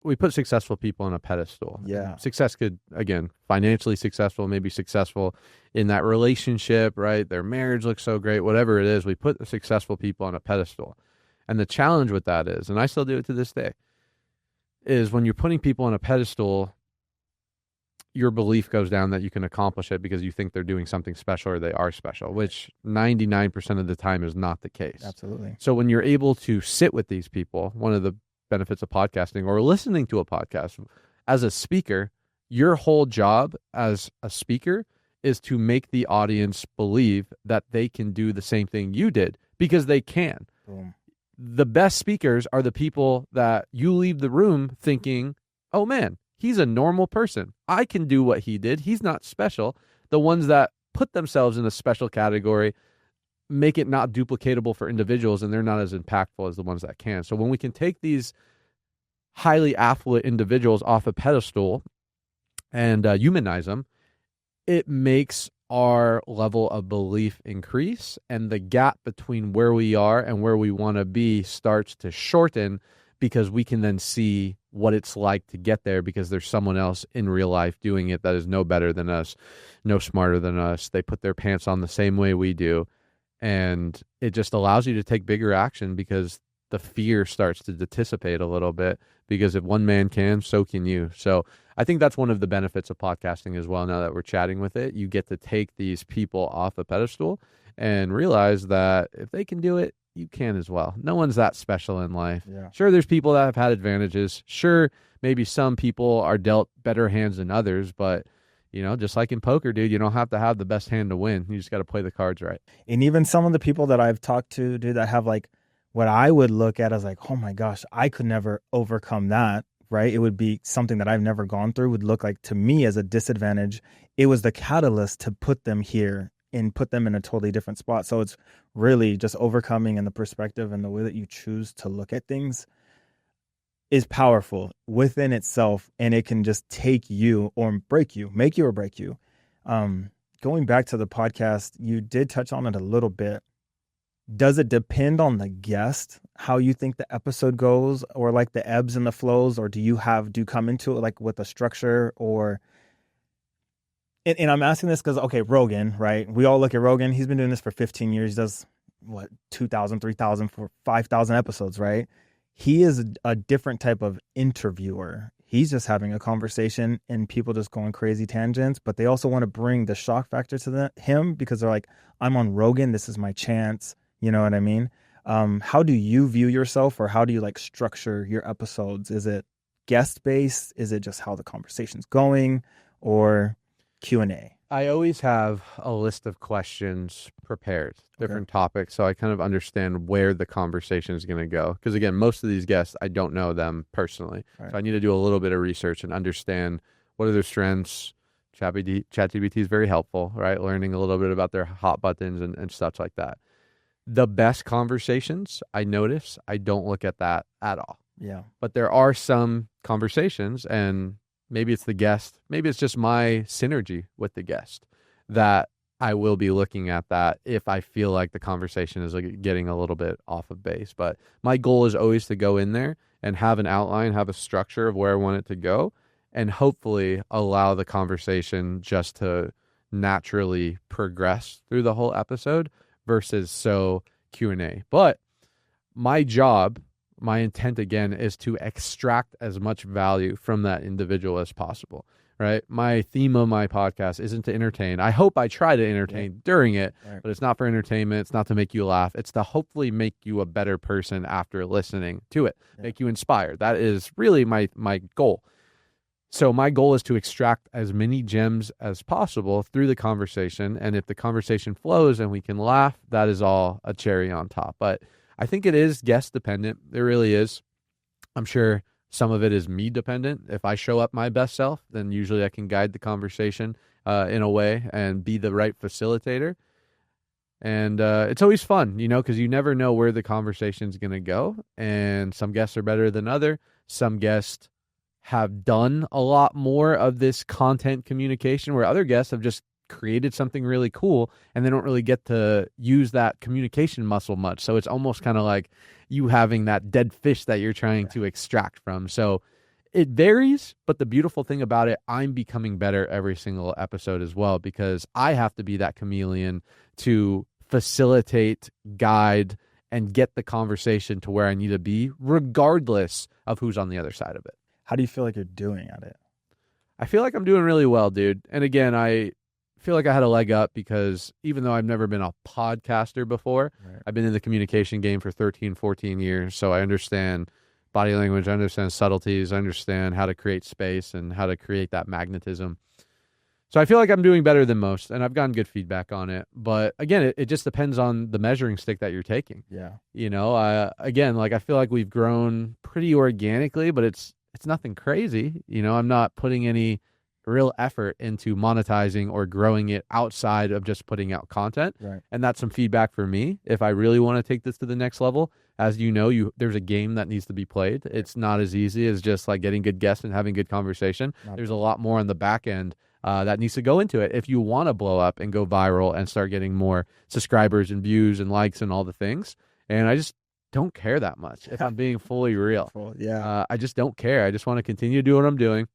we put successful people on a pedestal. Yeah. And success could, again, financially successful, maybe successful in that relationship, right? Their marriage looks so great, whatever it is, we put the successful people on a pedestal. And the challenge with that is, and I still do it to this day, is when you're putting people on a pedestal, your belief goes down that you can accomplish it because you think they're doing something special or they are special, which 99% of the time is not the case. Absolutely. So when you're able to sit with these people, one of the benefits of podcasting or listening to a podcast as a speaker, your whole job as a speaker is to make the audience believe that they can do the same thing you did because they can. Boom. The best speakers are the people that you leave the room thinking, oh man, he's a normal person. I can do what he did. He's not special. The ones that put themselves in a special category make it not duplicatable for individuals, and they're not as impactful as the ones that can. So when we can take these highly affluent individuals off a pedestal and humanize them, it makes our level of belief increase, and the gap between where we are and where we want to be starts to shorten because we can then see what it's like to get there because there's someone else in real life doing it that is no better than us, no smarter than us. They put their pants on the same way we do. And it just allows you to take bigger action because the fear starts to dissipate a little bit because if one man can, so can you. So I think that's one of the benefits of podcasting as well. Now that we're chatting with it, you get to take these people off a pedestal and realize that if they can do it, you can as well. No one's that special in life. Yeah. Sure, there's people that have had advantages. Sure, maybe some people are dealt better hands than others, but you know, just like in poker, dude, you don't have to have the best hand to win. You just got to play the cards right. And even some of the people that I've talked to, dude, that have like what I would look at as like, oh my gosh, I could never overcome that, right? It would be something that I've never gone through, would look like to me as a disadvantage. It was the catalyst to put them here and put them in a totally different spot. So it's really just overcoming, and the perspective and the way that you choose to look at things is powerful within itself, and it can just take you or break you, make you or break you. Going back to the podcast, you did touch on it a little bit. Does it depend on the guest, how you think the episode goes, or like the ebbs and the flows, or do you come into it like with a structure? Or and I'm asking this because, okay, Rogan, right? We all look at Rogan. He's been doing this for 15 years. He does, 2,000, 3,000, 5,000 episodes, right? He is a different type of interviewer. He's just having a conversation and people just going crazy tangents, but they also want to bring the shock factor to him because they're like, I'm on Rogan. This is my chance. You know what I mean? How do you view yourself, or how do you like structure your episodes? Is it guest based? Is it just how the conversation's going, or Q&A? I always have a list of questions prepared, different topics, so I kind of understand where the conversation is going to go. Because again, most of these guests, I don't know them personally. Right. So I need to do a little bit of research and understand what are their strengths. ChatGPT is very helpful, right? Learning a little bit about their hot buttons and stuff like that. The best conversations, I notice, I don't look at that at all. Yeah. But there are some conversations, and maybe it's the guest, maybe it's just my synergy with the guest, that I will be looking at that if I feel like the conversation is like getting a little bit off of base. But my goal is always to go in there and have an outline, have a structure of where I want it to go, and hopefully allow the conversation just to naturally progress through the whole episode versus so Q&A. But my job, my intent again, is to extract as much value from that individual as possible, right? My theme of my podcast isn't to entertain. I hope I try to entertain during it, but it's not for entertainment. It's not to make you laugh. It's to hopefully make you a better person after listening to it, make you inspired. That is really my goal. So my goal is to extract as many gems as possible through the conversation. And if the conversation flows and we can laugh, that is all a cherry on top. But I think it is guest dependent. It really is. I'm sure some of it is me dependent. If I show up my best self, then usually I can guide the conversation in a way and be the right facilitator. And it's always fun, because you never know where the conversation is going to go. And some guests are better than other. Some guests have done a lot more of this content communication, where other guests have just created something really cool and they don't really get to use that communication muscle much. So it's almost kind of like you having that dead fish that you're trying to extract from. So It varies, but the beautiful thing about it, I'm becoming better every single episode as well, because I have to be that chameleon to facilitate, guide, and get the conversation to where I need to be, regardless of who's on the other side of it. How do you feel like you're doing at it? I feel like I'm doing really well, dude. And again, I feel like I had a leg up because even though I've never been a podcaster before, Right. I've been in the communication game for 13, 14 years. So I understand body language, I understand subtleties, I understand how to create space and how to create that magnetism. So I feel like I'm doing better than most, and I've gotten good feedback on it. But again, it just depends on the measuring stick that you're taking. Yeah. Again, like I feel like we've grown pretty organically, but it's nothing crazy. I'm not putting any real effort into monetizing or growing it outside of just putting out content. Right. And that's some feedback for me. If I really want to take this to the next level, as there's a game that needs to be played. It's not as easy as just like getting good guests and having good conversation. There's a lot more on the back end that needs to go into it if you want to blow up and go viral and start getting more subscribers and views and likes and all the things. And I just don't care that much, if I'm being fully real. Yeah. I just don't care. I just want to continue to do what I'm doing,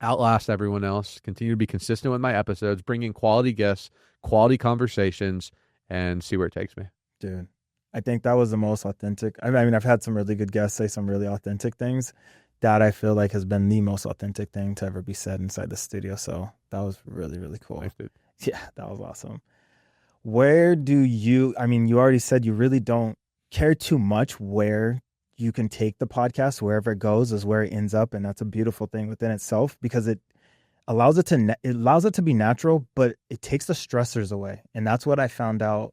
outlast everyone else, continue to be consistent with my episodes, bring in quality guests, quality conversations, and see where it takes me. Dude, I think that was the most authentic. I mean, I've had some really good guests say some really authentic things. That I feel like has been the most authentic thing to ever be said inside the studio. So that was really, really cool. Thanks, dude. Yeah, that was awesome. You already said you really don't care too much where you can take the podcast. Wherever it goes is where it ends up. And that's a beautiful thing within itself, because it allows it to be natural, but it takes the stressors away. And that's what I found out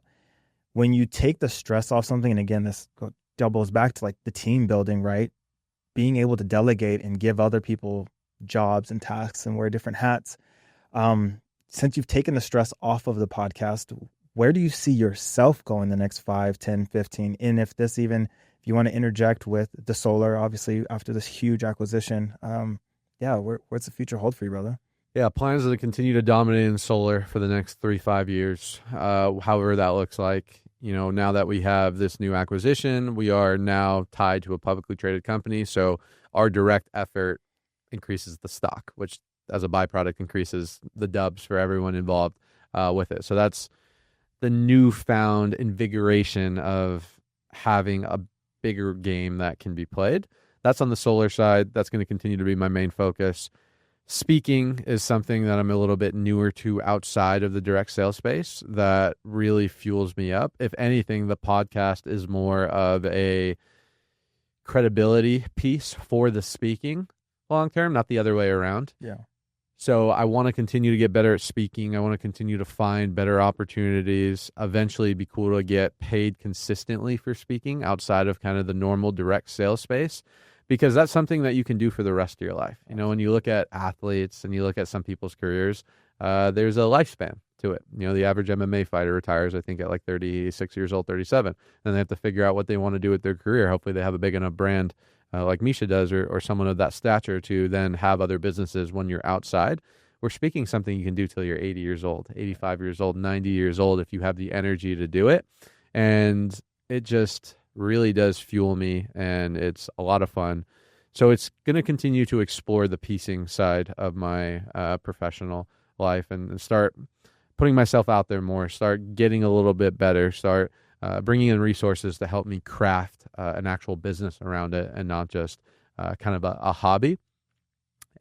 when you take the stress off something. And again, this doubles back to like the team building, right? Being able to delegate and give other people jobs and tasks and wear different hats. Since you've taken the stress off of the podcast, where do you see yourself going the next 5, 10, 15? And if you want to interject with the solar, obviously after this huge acquisition, where's the future hold for you, brother? Yeah, plans are to continue to dominate in solar for the next 3-5 years, however that looks like. Now that we have this new acquisition, we are now tied to a publicly traded company. So our direct effort increases the stock, which as a byproduct increases the dubs for everyone involved with it. So that's the newfound invigoration of having a bigger game that can be played. That's on the solar side. That's going to continue to be my main focus. Speaking is something that I'm a little bit newer to outside of the direct sales space that really fuels me up. If anything, the podcast is more of a credibility piece for the speaking long term, not the other way around. Yeah. So I want to continue to get better at speaking. I want to continue to find better opportunities. Eventually it'd be cool to get paid consistently for speaking outside of kind of the normal direct sales space, because that's something that you can do for the rest of your life. When you look at athletes and you look at some people's careers, there's a lifespan to it. The average MMA fighter retires, I think, at like 36 years old, 37. Then they have to figure out what they want to do with their career. Hopefully they have a big enough brand like Misha does or someone of that stature to then have other businesses when you're outside. We're speaking something you can do till you're 80 years old, 85 years old, 90 years old if you have the energy to do it. And it just really does fuel me, and it's a lot of fun. So it's going to continue to explore the piecing side of my professional life and start putting myself out there more, start getting a little bit better, start bringing in resources to help me craft an actual business around it and not just kind of a hobby.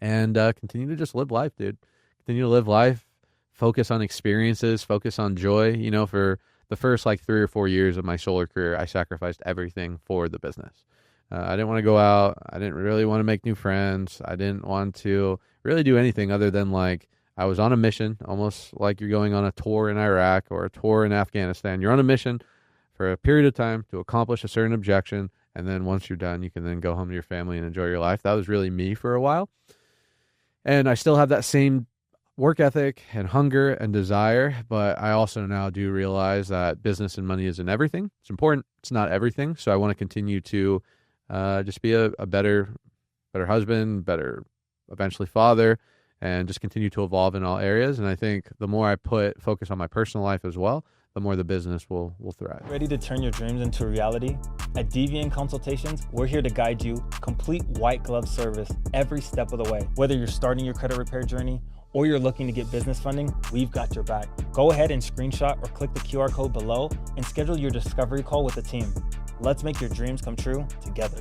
And continue to just live life, dude. Continue to live life, focus on experiences, focus on joy. For the first like 3 or 4 years of my solar career, I sacrificed everything for the business. I didn't want to go out. I didn't really want to make new friends. I didn't want to really do anything other than like I was on a mission, almost like you're going on a tour in Iraq or a tour in Afghanistan. You're on a mission for a period of time to accomplish a certain objection. And then once you're done, you can then go home to your family and enjoy your life. That was really me for a while. And I still have that same work ethic and hunger and desire, but I also now do realize that business and money isn't everything. It's important. It's not everything. So I want to continue to just be a better husband, better eventually father, and just continue to evolve in all areas. And I think the more I focus on my personal life as well, the more the business will thrive. Ready to turn your dreams into reality? At DVN Consultations, we're here to guide you, complete white glove service every step of the way. Whether you're starting your credit repair journey or you're looking to get business funding, we've got your back. Go ahead and screenshot or click the QR code below and schedule your discovery call with the team. Let's make your dreams come true together.